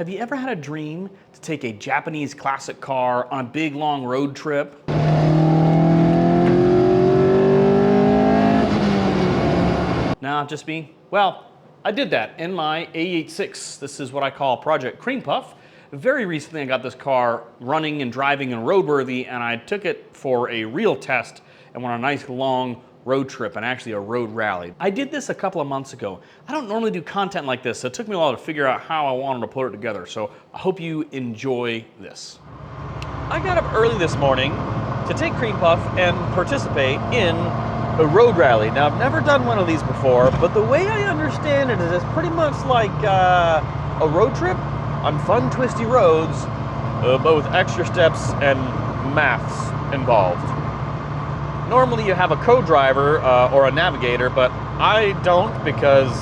Have you ever had a dream to take a Japanese classic car on a big long road trip? Nah, just me? Well, I did that in my AE86. This is what I call Project Cream Puff. Very recently I got this car running and driving and roadworthy, and I took it for a real test and went on a nice long road trip and actually a road rally. I did this a couple of months ago. I don't normally do content like this, so it took me a while to figure out how I wanted to put it together. So I hope you enjoy this. I got up early this morning to take Cream Puff and participate in a road rally. Now, I've never done one of these before, but the way I understand it is it's pretty much like a road trip on fun, twisty roads, but with extra steps and maths involved. Normally you have a co-driver or a navigator, but I don't because,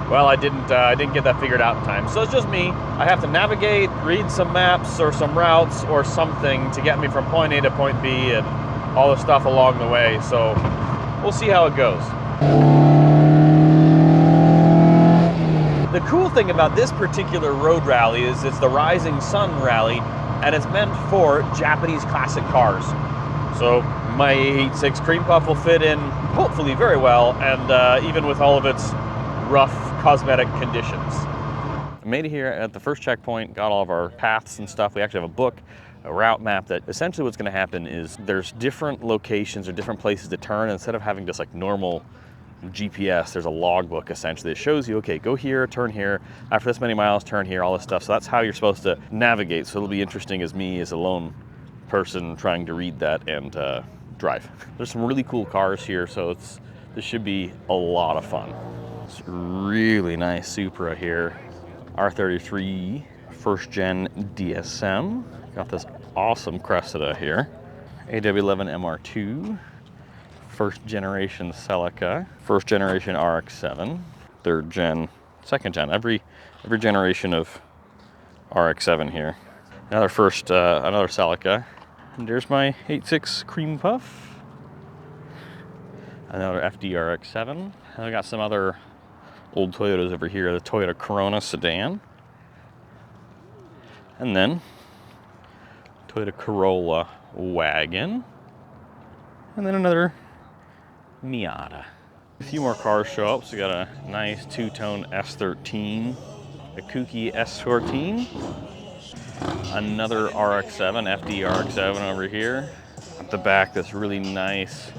well, I didn't get that figured out in time. So it's just me. I have to navigate, read some maps or some routes or something to get me from point A to point B and all the stuff along the way. So we'll see how it goes. The cool thing about this particular road rally is it's the Rising Sun Rally, and it's meant for Japanese classic cars. So my AE86 Cream Puff will fit in, hopefully, very well, and even with all of its rough cosmetic conditions. I made it here at the first checkpoint, got all of our paths and stuff. We actually have a book, a route map that essentially what's going to happen is there's different locations or different places to turn. Instead of having just like normal GPS, there's a logbook essentially that shows you, okay, go here, turn here, after this many miles, turn here, all this stuff. So that's how you're supposed to navigate. So it'll be interesting as me as a lone person trying to read that and drive. There's some really cool cars here, so this should be a lot of fun. It's really nice Supra here, R33 first gen DSM. Got this awesome Cressida here, AW11 MR2, first generation Celica, first generation RX-7, third gen, second gen, every generation of RX-7 here. Another Celica. And there's my 86 Cream Puff. Another FDRX-7. And I got some other old Toyotas over here, the Toyota Corona sedan. And then Toyota Corolla wagon. And then another Miata. A few more cars show up, so we got a nice two-tone S13, a kooky S14, another RX-7, FD RX-7 over here. At the back, this really nice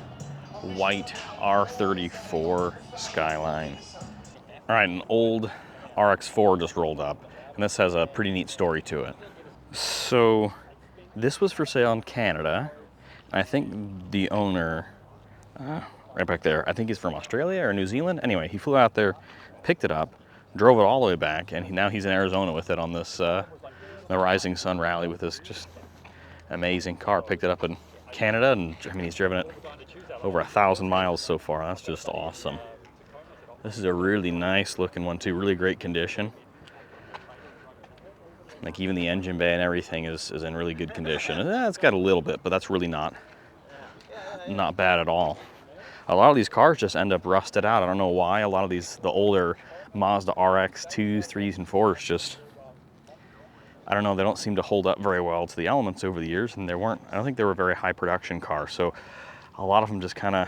white R34 Skyline. All right, an old RX-4 just rolled up, and this has a pretty neat story to it. So this was for sale in Canada. I think the owner, right back there, I think he's from Australia or New Zealand. Anyway, he flew out there, picked it up, drove it all the way back, and now he's in Arizona with it on this the Rising Sun Rally with this just amazing car. Picked it up in Canada, and I mean, he's driven it over 1,000 miles so far. That's just awesome. This is a really nice looking one too, really great condition. Like even the engine bay and everything is in really good condition. It's got a little bit, but that's really not bad at all. A lot of these cars just end up rusted out. I don't know why. A lot of the older Mazda RX 2s, 3s, and 4s just, I don't know, they don't seem to hold up very well to the elements over the years, and I don't think they were very high production cars, so a lot of them just kind of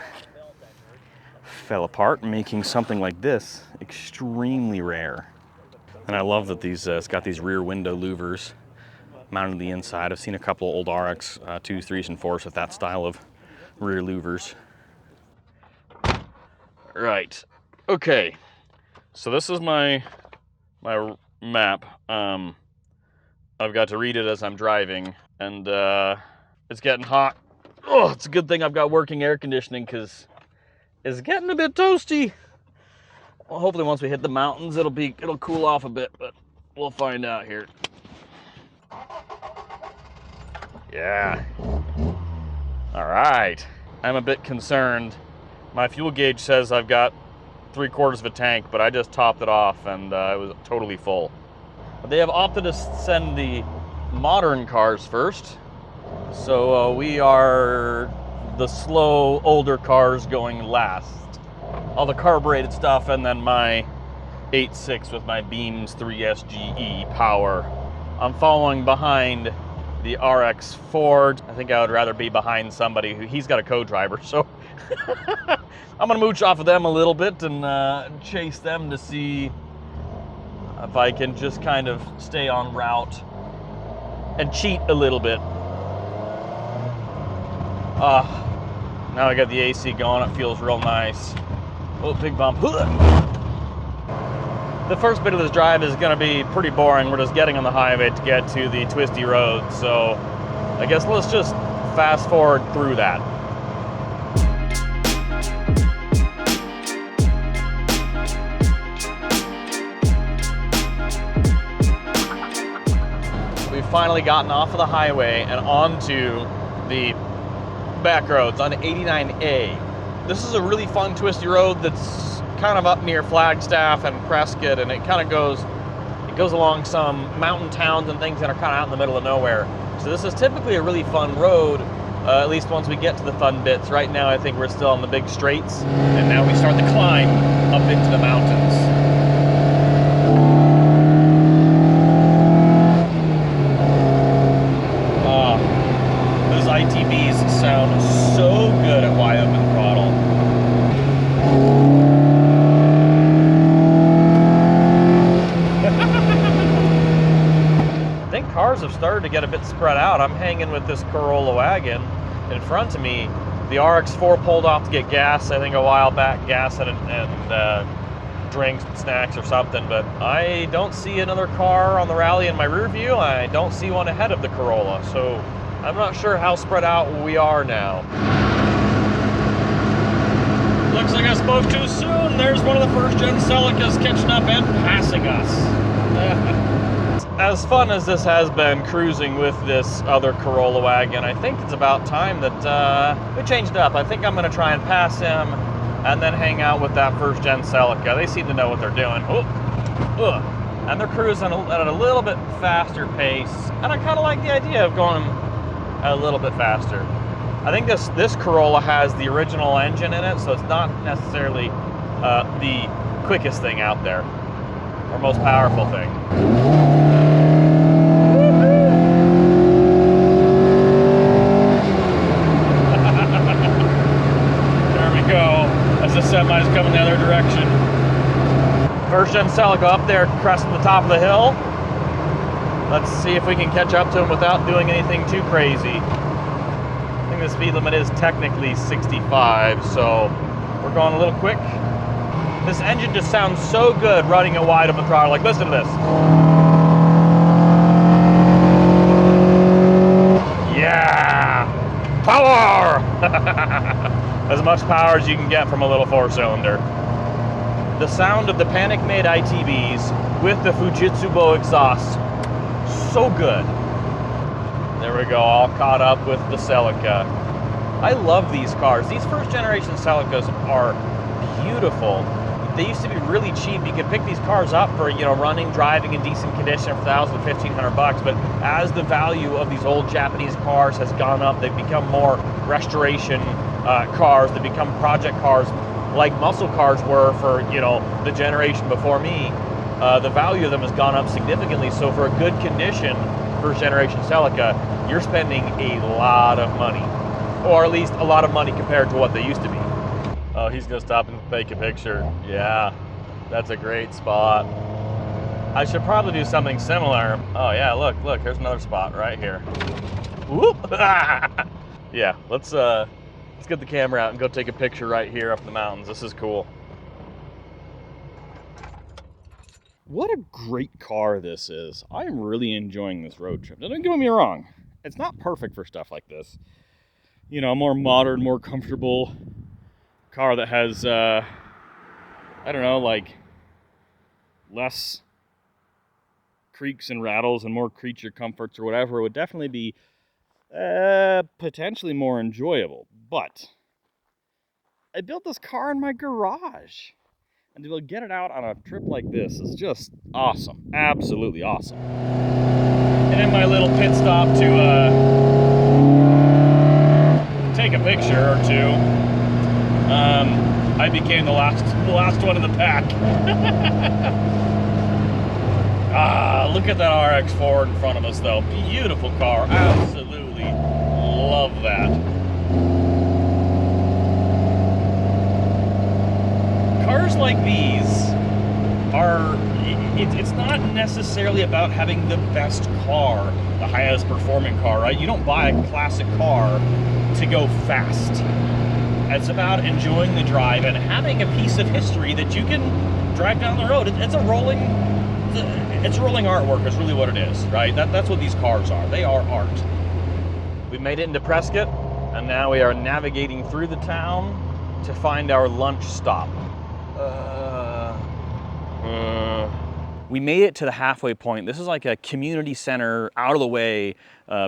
fell apart, making something like this extremely rare. And I love that it's got these rear window louvers mounted on the inside. I've seen a couple of old RX 2s, 3s, and 4s with that style of rear louvers. Right, okay, so this is my map. I've got to read it as I'm driving, and it's getting hot. Oh, it's a good thing I've got working air conditioning because it's getting a bit toasty. Well, hopefully once we hit the mountains, it'll cool off a bit, but we'll find out here. Yeah. All right. I'm a bit concerned. My fuel gauge says I've got 3/4 of a tank, but I just topped it off and it was totally full. But they have opted to send the modern cars first. So we are the slow, older cars going last. All the carbureted stuff, and then my 8.6 with my Beams 3SGE power I'm following behind the RX-4. I think I would rather be behind somebody he's got a co-driver, so I'm gonna mooch off of them a little bit and chase them to see if I can just kind of stay on route and cheat a little bit. Now I got the AC going, it feels real nice. Oh, big bump. The first bit of this drive is gonna be pretty boring. We're just getting on the highway to get to the twisty road. So I guess let's just fast forward through that. We've finally gotten off of the highway and onto the back roads on 89A. This is a really fun twisty road that's kind of up near Flagstaff and Prescott, and it goes along some mountain towns and things that are kind of out in the middle of nowhere. So this is typically a really fun road, at least once we get to the fun bits. Right now I think we're still on the big straights, and now we start the climb up into the mountains. Those ITBs sound so good at wide open throttle. I think cars have started to get a bit spread out. I'm hanging with this Corolla wagon in front of me. The RX-4 pulled off to get gas, I think a while back, gas and drinks and snacks or something, but I don't see another car on the rally in my rear view. I don't see one ahead of the Corolla, so I'm not sure how spread out we are now. Looks like I spoke too soon. There's one of the first-gen Celicas catching up and passing us. As fun as this has been cruising with this other Corolla wagon, I think it's about time that we changed it up. I think I'm going to try and pass him and then hang out with that first-gen Celica. They seem to know what they're doing. And they're cruising at a little bit faster pace, and I kind of like the idea of going a little bit faster. I think this Corolla has the original engine in it, so it's not necessarily the quickest thing out there, or most powerful thing. There we go, as the semi's coming the other direction. First gen Celica up there, cresting the top of the hill. Let's see if we can catch up to him without doing anything too crazy. I think the speed limit is technically 65, so we're going a little quick. This engine just sounds so good running it wide on the throttle. Like, listen to this. Yeah! Power! As much power as you can get from a little four-cylinder. The sound of the panic-made ITBs with the Fujitsu Bow exhaust. So good. There we go, all caught up with the Celica. I love these cars. These first generation Celicas are beautiful. They used to be really cheap. You could pick these cars up for, you know, running, driving in decent condition for $1,000 to $1,500. But as the value of these old Japanese cars has gone up, they've become more restoration cars. They become project cars, like muscle cars were for, you know, the generation before me. The value of them has gone up significantly. So for a good condition first generation Celica, you're spending a lot of money, or at least a lot of money compared to what they used to be. Oh, he's gonna stop and take a picture. Yeah, that's a great spot. I should probably do something similar. Oh yeah, look, here's another spot right here. Whoop! Yeah, let's get the camera out and go take a picture right here up in the mountains. This is cool. What a great car this is. I am really enjoying this road trip. Now, don't get me wrong. It's not perfect for stuff like this. You know, a more modern, more comfortable car that has, I don't know, like less creaks and rattles and more creature comforts or whatever would definitely be potentially more enjoyable. But I built this car in my garage. And to be able to get it out on a trip like this is just awesome. Absolutely awesome. And in my little pit stop to take a picture or two, I became the last one in the pack. Ah, look at that RX-4 in front of us, though. Beautiful car. Absolutely love that. Cars like these are, it's not necessarily about having the best car, the highest performing car, right? You don't buy a classic car to go fast. It's about enjoying the drive and having a piece of history that you can drive down the road. It's rolling artwork is really what it is, right? That's what these cars are. They are art. We made it into Prescott, and now we are navigating through the town to find our lunch stop. We made it to the halfway point. This is like a community center out of the way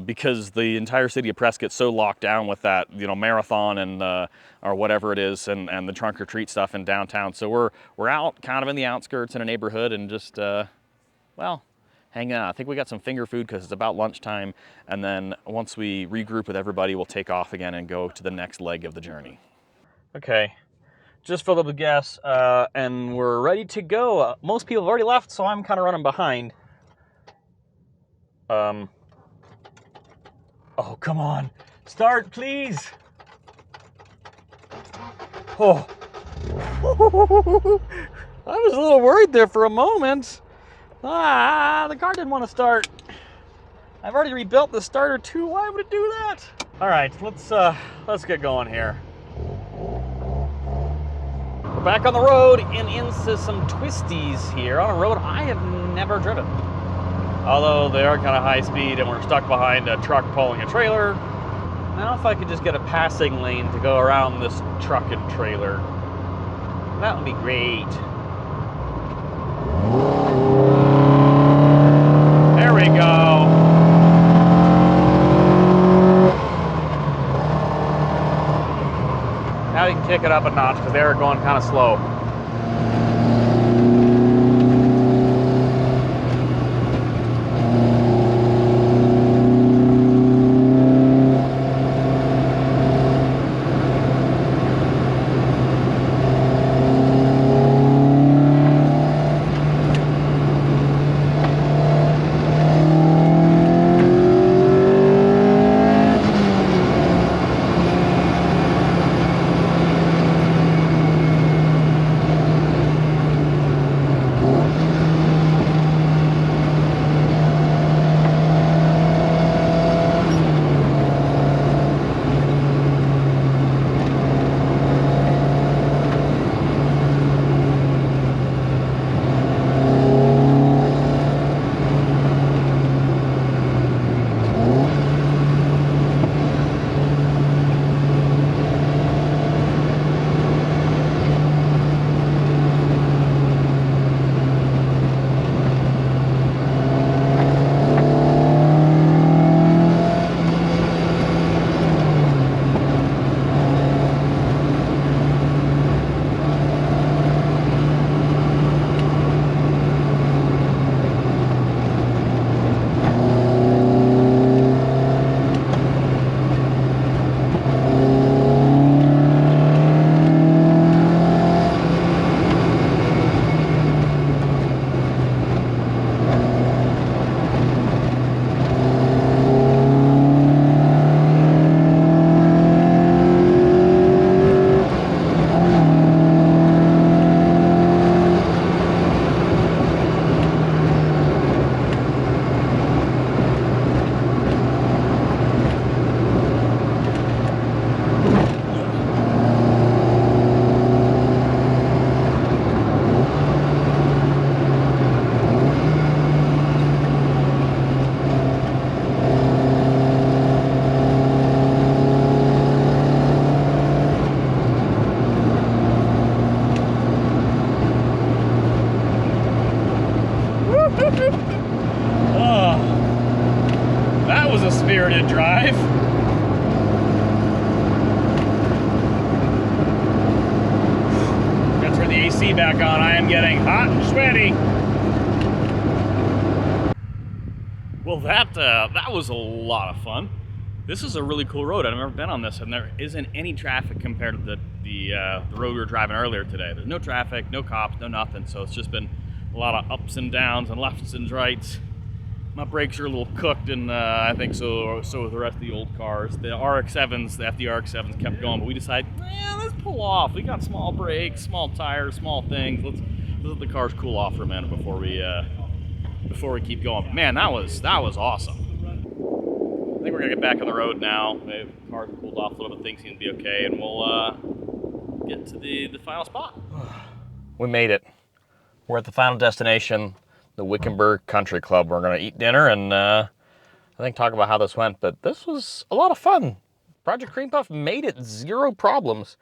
because the entire city of Prescott's so locked down with that, you know, marathon and or whatever it is, and the trunk or treat stuff in downtown. So we're out kind of in the outskirts in a neighborhood and just well, hanging out. I think we got some finger food because it's about lunchtime, and then once we regroup with everybody, we'll take off again and go to the next leg of the journey. Okay. Just filled up with gas, and we're ready to go. Most people have already left, so I'm kind of running behind. Oh, come on. Start, please. Oh. I was a little worried there for a moment. The car didn't want to start. I've already rebuilt the starter too. Why would it do that? All right, let's get going here. We're back on the road and into some twisties here on a road I have never driven. Although they are kind of high speed and we're stuck behind a truck pulling a trailer. Now if I could just get a passing lane to go around this truck and trailer, that would be great. There we go. Now you can kick it up a notch because they were going kind of slow. Spirited drive. Gotta turn the AC back on. I am getting hot and sweaty. Well, that was a lot of fun. This is a really cool road. I've never been on this, and there isn't any traffic compared to the road we were driving earlier today. There's no traffic, no cops, no nothing. So it's just been A lot of ups and downs and lefts and rights. My brakes are a little cooked, and I think so with the rest of the old cars. The RX-7s, the FD RX-7s kept going, but we decided, let's pull off. We got small brakes, small tires, small things. Let's let the cars cool off for a minute before we keep going. But man, that was awesome. I think we're gonna get back on the road now. The cars cooled off a little bit, things seem to be okay, and we'll get to the final spot. We made it. We're at the final destination, the Wickenburg Country Club. We're gonna eat dinner and I think talk about how this went, but this was a lot of fun. Project Cream Puff made it, 0 problems,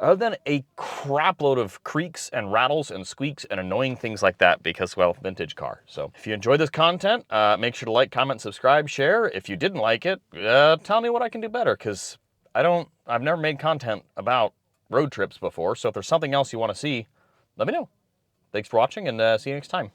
other than a crap load of creaks and rattles and squeaks and annoying things like that because, well, vintage car. So if you enjoyed this content, make sure to like, comment, subscribe, share. If you didn't like it, tell me what I can do better, because I've never made content about road trips before. So if there's something else you want to see, let me know. Thanks for watching, and see you next time.